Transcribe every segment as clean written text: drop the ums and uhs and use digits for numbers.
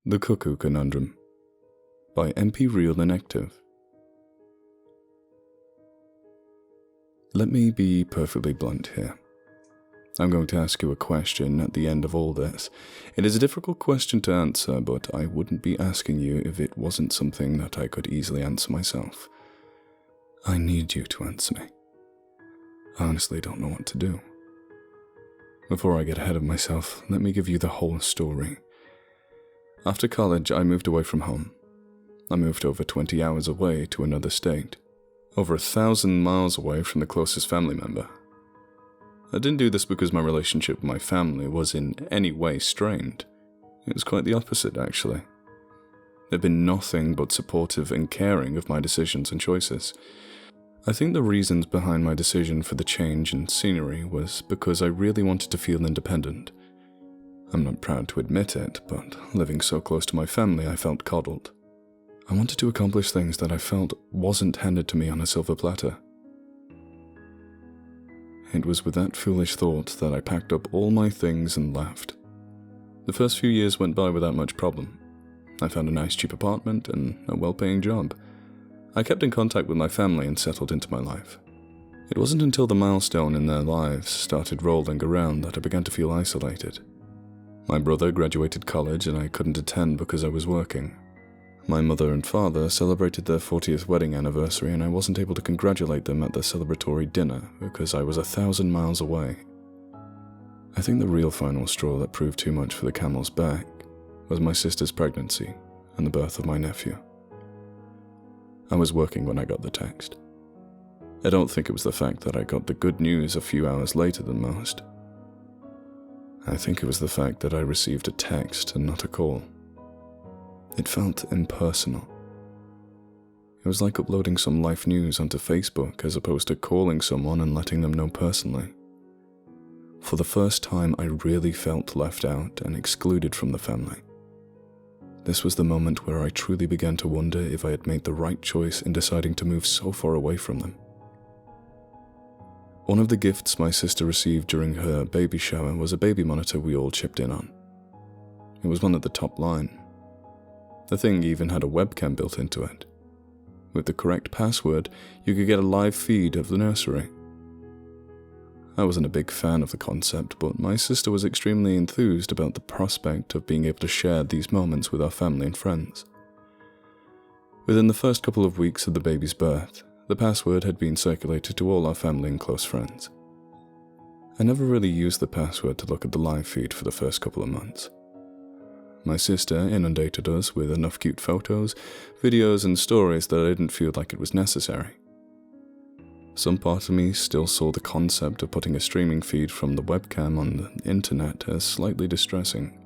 The Cuckoo Conundrum by EmpyrealInvective. Let me be perfectly blunt here. I'm going to ask you a question at the end of all this. It is a difficult question to answer, but I wouldn't be asking you if it wasn't something that I could easily answer myself. I need you to answer me. I honestly don't know what to do. Before I get ahead of myself, let me give you the whole story. After college, I moved away from home. I moved over 20 hours away to another state, over 1,000 miles away from the closest family member. I didn't do this because my relationship with my family was in any way strained. It was quite the opposite, actually. They've been nothing but supportive and caring of my decisions and choices. I think the reasons behind my decision for the change in scenery was because I really wanted to feel independent. I'm not proud to admit it, but living so close to my family, I felt coddled. I wanted to accomplish things that I felt wasn't handed to me on a silver platter. It was with that foolish thought that I packed up all my things and left. The first few years went by without much problem. I found a nice cheap apartment and a well-paying job. I kept in contact with my family and settled into my life. It wasn't until the milestone in their lives started rolling around that I began to feel isolated. My brother graduated college and I couldn't attend because I was working. My mother and father celebrated their 40th wedding anniversary and I wasn't able to congratulate them at their celebratory dinner because I was 1,000 miles away. I think the real final straw that proved too much for the camel's back was my sister's pregnancy and the birth of my nephew. I was working when I got the text. I don't think it was the fact that I got the good news a few hours later than most. I think it was the fact that I received a text and not a call. It felt impersonal. It was like uploading some life news onto Facebook as opposed to calling someone and letting them know personally. For the first time, I really felt left out and excluded from the family. This was the moment where I truly began to wonder if I had made the right choice in deciding to move so far away from them. One of the gifts my sister received during her baby shower was a baby monitor we all chipped in on. It was one of the top line. The thing even had a webcam built into it. With the correct password, you could get a live feed of the nursery. I wasn't a big fan of the concept, but my sister was extremely enthused about the prospect of being able to share these moments with our family and friends. Within the first couple of weeks of the baby's birth, the password had been circulated to all our family and close friends. I never really used the password to look at the live feed for the first couple of months. My sister inundated us with enough cute photos, videos, and stories that I didn't feel like it was necessary. Some part of me still saw the concept of putting a streaming feed from the webcam on the internet as slightly distressing.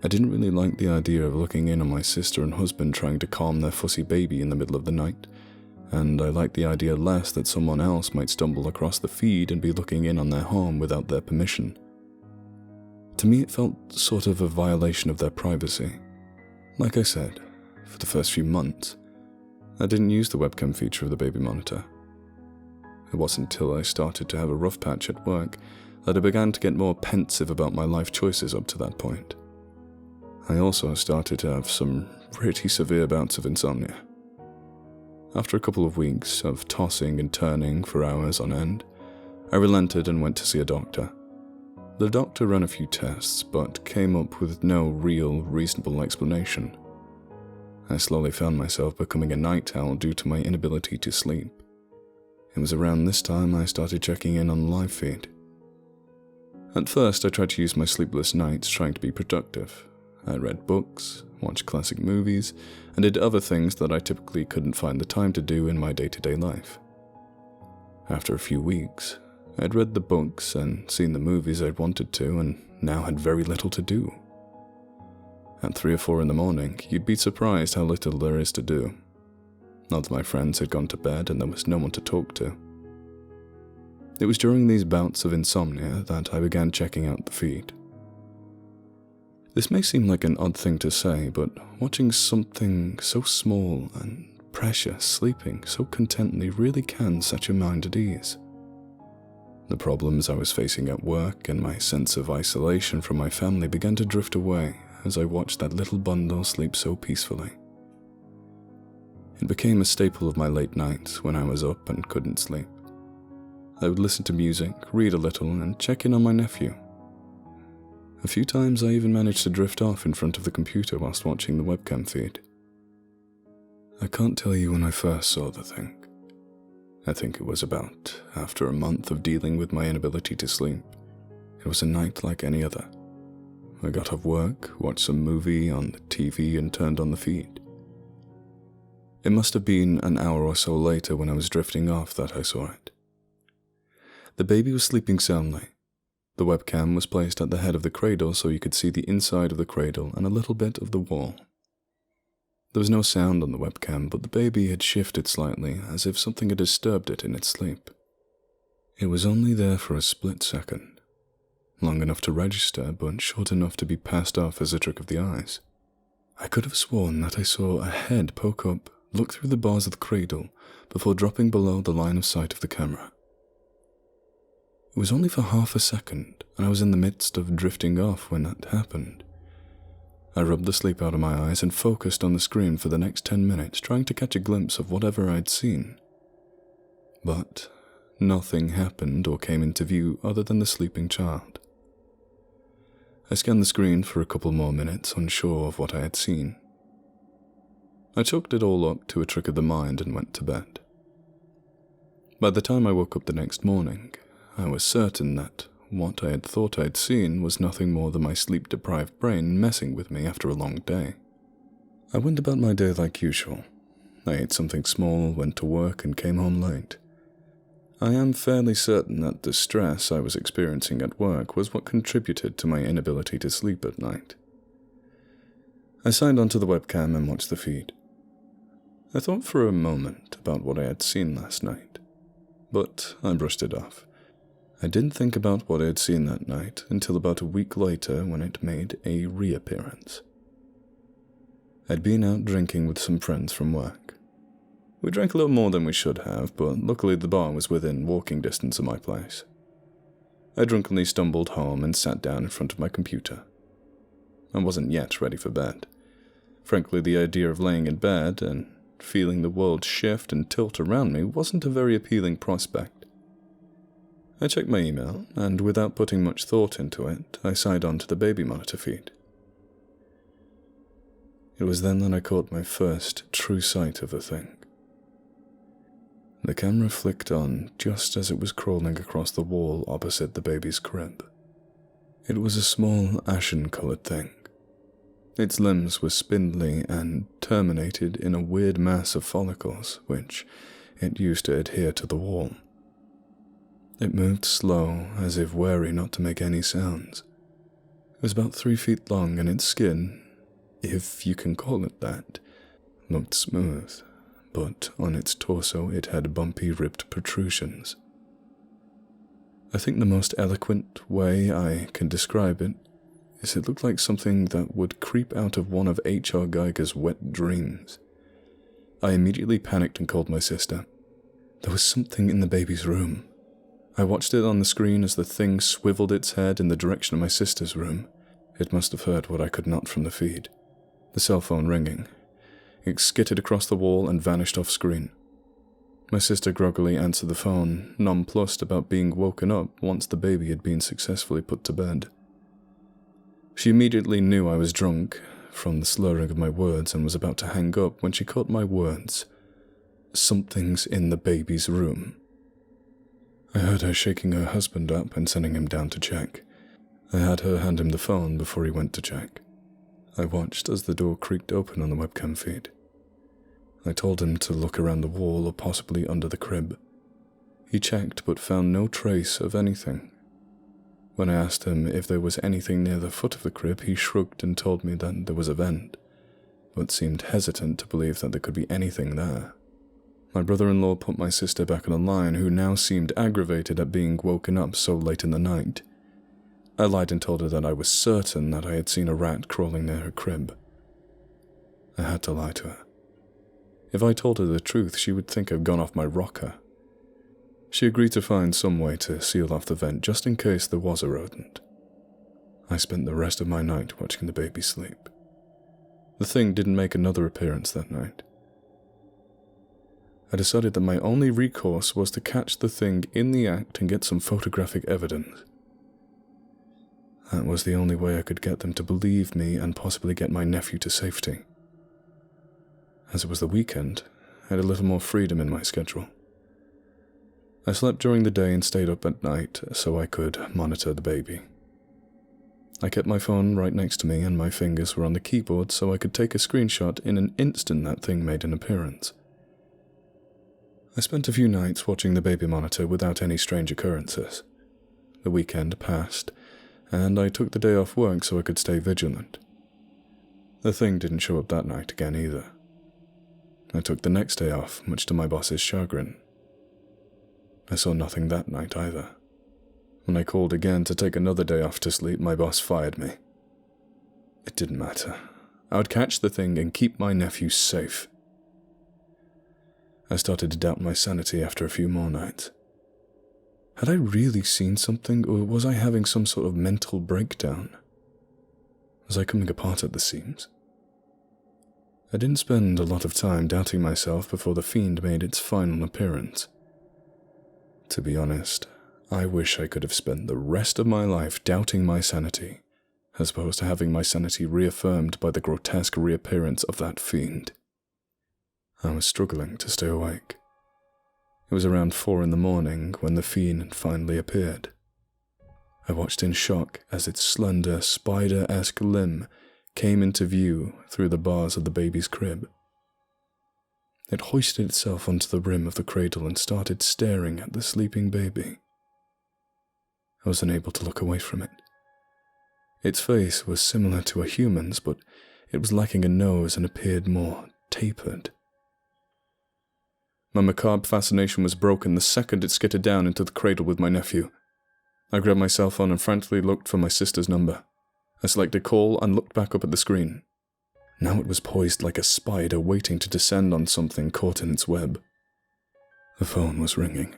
I didn't really like the idea of looking in on my sister and husband trying to calm their fussy baby in the middle of the night, and I liked the idea less that someone else might stumble across the feed and be looking in on their home without their permission. To me, it felt sort of a violation of their privacy. Like I said, for the first few months, I didn't use the webcam feature of the baby monitor. It wasn't until I started to have a rough patch at work that I began to get more pensive about my life choices up to that point. I also started to have some pretty severe bouts of insomnia. After a couple of weeks of tossing and turning for hours on end, I relented and went to see a doctor. The doctor ran a few tests, but came up with no real, reasonable explanation. I slowly found myself becoming a night owl due to my inability to sleep. It was around this time I started checking in on the live feed. At first, I tried to use my sleepless nights trying to be productive. I read books, watched classic movies, and did other things that I typically couldn't find the time to do in my day-to-day life. After a few weeks, I'd read the books and seen the movies I'd wanted to and now had very little to do. At 3 or 4 in the morning, you'd be surprised how little there is to do. All of my friends had gone to bed and there was no one to talk to. It was during these bouts of insomnia that I began checking out the feed. This may seem like an odd thing to say, but watching something so small and precious sleeping so contently really can set your mind at ease. The problems I was facing at work and my sense of isolation from my family began to drift away as I watched that little bundle sleep so peacefully. It became a staple of my late nights when I was up and couldn't sleep. I would listen to music, read a little, and check in on my nephew. A few times I even managed to drift off in front of the computer whilst watching the webcam feed. I can't tell you when I first saw the thing. I think it was about after a month of dealing with my inability to sleep. It was a night like any other. I got off work, watched some movie on the TV, and turned on the feed. It must have been an hour or so later when I was drifting off that I saw it. The baby was sleeping soundly. The webcam was placed at the head of the cradle so you could see the inside of the cradle and a little bit of the wall. There was no sound on the webcam, but the baby had shifted slightly, as if something had disturbed it in its sleep. It was only there for a split second, long enough to register, but short enough to be passed off as a trick of the eyes. I could have sworn that I saw a head poke up, look through the bars of the cradle, before dropping below the line of sight of the camera. It was only for half a second, and I was in the midst of drifting off when that happened. I rubbed the sleep out of my eyes and focused on the screen for the next 10 minutes, trying to catch a glimpse of whatever I'd seen. But nothing happened or came into view other than the sleeping child. I scanned the screen for a couple more minutes, unsure of what I had seen. I chalked it all up to a trick of the mind and went to bed. By the time I woke up the next morning, I was certain that what I had thought I'd seen was nothing more than my sleep-deprived brain messing with me after a long day. I went about my day like usual. I ate something small, went to work, and came home late. I am fairly certain that the stress I was experiencing at work was what contributed to my inability to sleep at night. I signed onto the webcam and watched the feed. I thought for a moment about what I had seen last night, but I brushed it off. I didn't think about what I had seen that night until about a week later when it made a reappearance. I'd been out drinking with some friends from work. We drank a little more than we should have, but luckily the bar was within walking distance of my place. I drunkenly stumbled home and sat down in front of my computer. I wasn't yet ready for bed. Frankly, the idea of laying in bed and feeling the world shift and tilt around me wasn't a very appealing prospect. I checked my email, and without putting much thought into it, I signed on to the baby monitor feed. It was then that I caught my first true sight of the thing. The camera flicked on just as it was crawling across the wall opposite the baby's crib. It was a small, ashen-colored thing. Its limbs were spindly and terminated in a weird mass of follicles, which it used to adhere to the wall. It moved slow, as if wary not to make any sounds. It was about 3 feet long, and its skin, if you can call it that, looked smooth, but on its torso it had bumpy, ripped protrusions. I think the most eloquent way I can describe it is it looked like something that would creep out of one of H.R. Geiger's wet dreams. I immediately panicked and called my sister. There was something in the baby's room. I watched it on the screen as the thing swiveled its head in the direction of my sister's room. It must have heard what I could not from the feed. The cell phone ringing. It skittered across the wall and vanished off screen. My sister groggily answered the phone, nonplussed about being woken up once the baby had been successfully put to bed. She immediately knew I was drunk from the slurring of my words and was about to hang up when she caught my words. Something's in the baby's room. I heard her shaking her husband up and sending him down to check. I had her hand him the phone before he went to check. I watched as the door creaked open on the webcam feed. I told him to look around the wall or possibly under the crib. He checked but found no trace of anything. When I asked him if there was anything near the foot of the crib, he shrugged and told me that there was a vent, but seemed hesitant to believe that there could be anything there. My brother-in-law put my sister back on the line, who now seemed aggravated at being woken up so late in the night. I lied and told her that I was certain that I had seen a rat crawling near her crib. I had to lie to her. If I told her the truth, she would think I'd gone off my rocker. She agreed to find some way to seal off the vent just in case there was a rodent. I spent the rest of my night watching the baby sleep. The thing didn't make another appearance that night. I decided that my only recourse was to catch the thing in the act and get some photographic evidence. That was the only way I could get them to believe me and possibly get my nephew to safety. As it was the weekend, I had a little more freedom in my schedule. I slept during the day and stayed up at night so I could monitor the baby. I kept my phone right next to me and my fingers were on the keyboard so I could take a screenshot in an instant that thing made an appearance. I spent a few nights watching the baby monitor without any strange occurrences. The weekend passed, and I took the day off work so I could stay vigilant. The thing didn't show up that night again either. I took the next day off, much to my boss's chagrin. I saw nothing that night either. When I called again to take another day off to sleep, my boss fired me. It didn't matter. I would catch the thing and keep my nephew safe. I started to doubt my sanity after a few more nights. Had I really seen something, or was I having some sort of mental breakdown? Was I coming apart at the seams? I didn't spend a lot of time doubting myself before the fiend made its final appearance. To be honest, I wish I could have spent the rest of my life doubting my sanity, as opposed to having my sanity reaffirmed by the grotesque reappearance of that fiend. I was struggling to stay awake. It was around 4 in the morning when the fiend finally appeared. I watched in shock as its slender, spider-esque limb came into view through the bars of the baby's crib. It hoisted itself onto the rim of the cradle and started staring at the sleeping baby. I was unable to look away from it. Its face was similar to a human's, but it was lacking a nose and appeared more tapered. My macabre fascination was broken the second it skittered down into the cradle with my nephew. I grabbed my cell phone and frantically looked for my sister's number. I selected call and looked back up at the screen. Now it was poised like a spider waiting to descend on something caught in its web. The phone was ringing.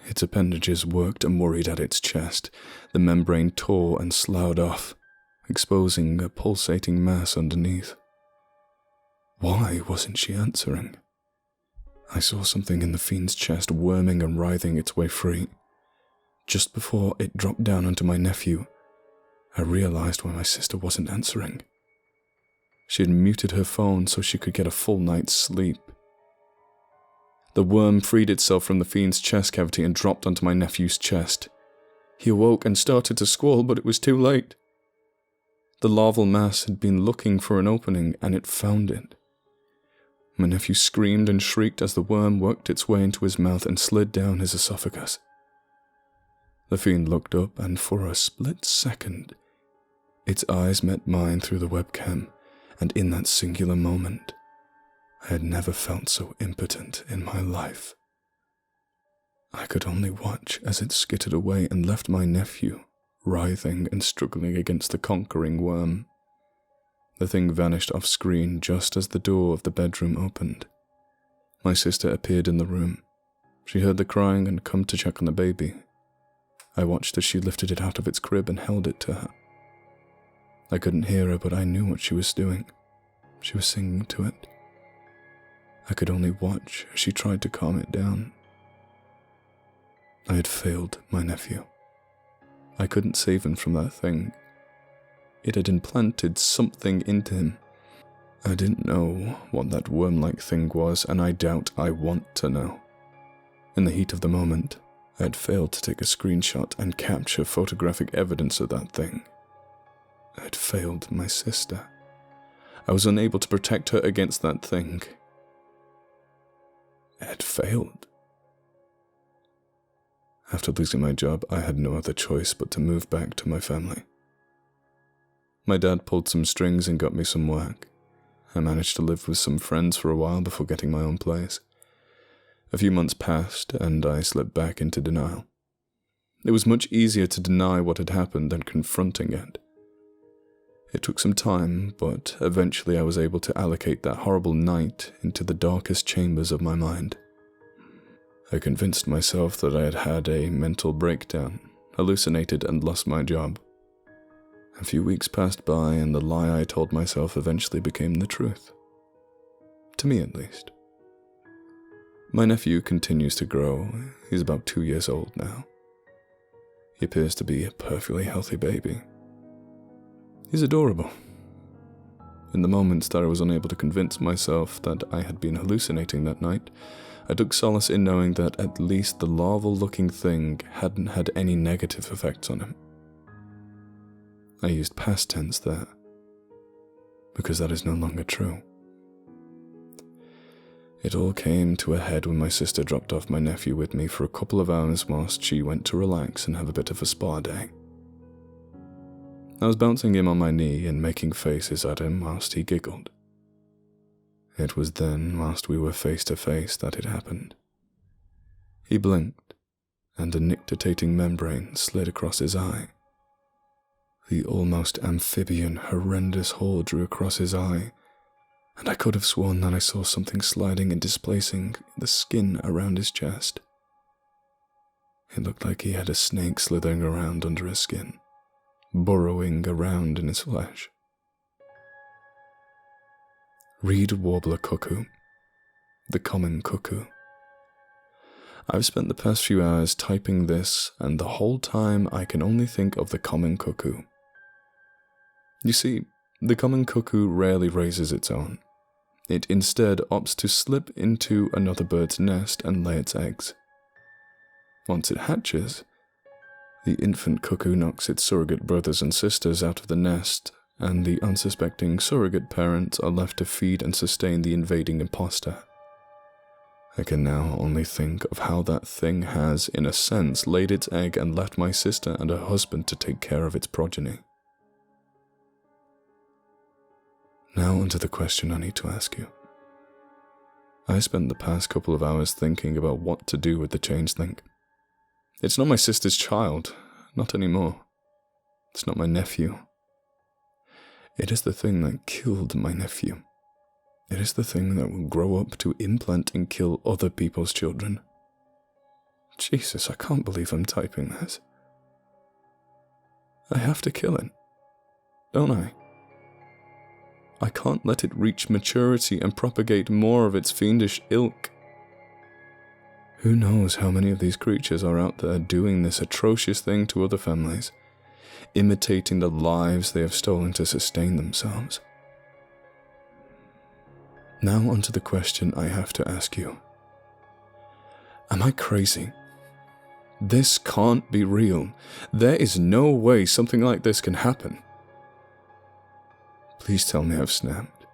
Its appendages worked and worried at its chest. The membrane tore and sloughed off, exposing a pulsating mass underneath. Why wasn't she answering? I saw something in the fiend's chest worming and writhing its way free. Just before it dropped down onto my nephew, I realized why my sister wasn't answering. She had muted her phone so she could get a full night's sleep. The worm freed itself from the fiend's chest cavity and dropped onto my nephew's chest. He awoke and started to squall, but it was too late. The larval mass had been looking for an opening, and it found it. My nephew screamed and shrieked as the worm worked its way into his mouth and slid down his esophagus. The fiend looked up, and for a split second, its eyes met mine through the webcam, and in that singular moment, I had never felt so impotent in my life. I could only watch as it skittered away and left my nephew writhing and struggling against the conquering worm. The thing vanished off screen just as the door of the bedroom opened. My sister appeared in the room. She heard the crying and come to check on the baby. I watched as she lifted it out of its crib and held it to her. I couldn't hear her, but I knew what she was doing. She was singing to it. I could only watch as she tried to calm it down. I had failed my nephew. I couldn't save him from that thing. It had implanted something into him. I didn't know what that worm-like thing was, and I doubt I want to know. In the heat of the moment, I had failed to take a screenshot and capture photographic evidence of that thing. I had failed my sister. I was unable to protect her against that thing. I had failed. After losing my job, I had no other choice but to move back to my family. My dad pulled some strings and got me some work. I managed to live with some friends for a while before getting my own place. A few months passed, and I slipped back into denial. It was much easier to deny what had happened than confronting it. It took some time, but eventually I was able to allocate that horrible night into the darkest chambers of my mind. I convinced myself that I had had a mental breakdown, hallucinated and lost my job. A few weeks passed by, and the lie I told myself eventually became the truth. To me, at least. My nephew continues to grow. He's about 2 years old now. He appears to be a perfectly healthy baby. He's adorable. In the moments that I was unable to convince myself that I had been hallucinating that night, I took solace in knowing that at least the larval-looking thing hadn't had any negative effects on him. I used past tense there, because that is no longer true. It all came to a head when my sister dropped off my nephew with me for a couple of hours whilst she went to relax and have a bit of a spa day. I was bouncing him on my knee and making faces at him whilst he giggled. It was then, whilst we were face to face, that it happened. He blinked, and a nictitating membrane slid across his eye. The almost amphibian, horrendous hole drew across his eye, and I could have sworn that I saw something sliding and displacing the skin around his chest. It looked like he had a snake slithering around under his skin, burrowing around in his flesh. Reed warbler cuckoo. The common cuckoo. I've spent the past few hours typing this, and the whole time I can only think of the common cuckoo. You see, the common cuckoo rarely raises its own. It instead opts to slip into another bird's nest and lay its eggs. Once it hatches, the infant cuckoo knocks its surrogate brothers and sisters out of the nest, and the unsuspecting surrogate parents are left to feed and sustain the invading imposter. I can now only think of how that thing has, in a sense, laid its egg and left my sister and her husband to take care of its progeny. Now onto the question I need to ask you. I spent the past couple of hours thinking about what to do with the changeling. It's not my sister's child, not anymore. It's not my nephew. It is the thing that killed my nephew. It is the thing that will grow up to implant and kill other people's children. Jesus, I can't believe I'm typing this. I have to kill it, don't I? I can't let it reach maturity and propagate more of its fiendish ilk. Who knows how many of these creatures are out there doing this atrocious thing to other families, imitating the lives they have stolen to sustain themselves. Now onto the question I have to ask you. Am I crazy? This can't be real. There is no way something like this can happen. Please tell me I've snapped.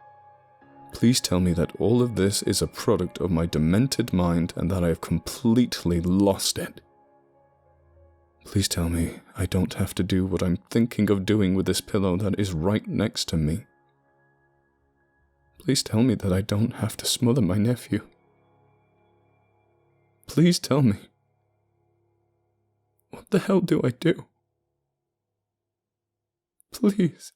Please tell me that all of this is a product of my demented mind and that I have completely lost it. Please tell me I don't have to do what I'm thinking of doing with this pillow that is right next to me. Please tell me that I don't have to smother my nephew. Please tell me. What the hell do I do? Please.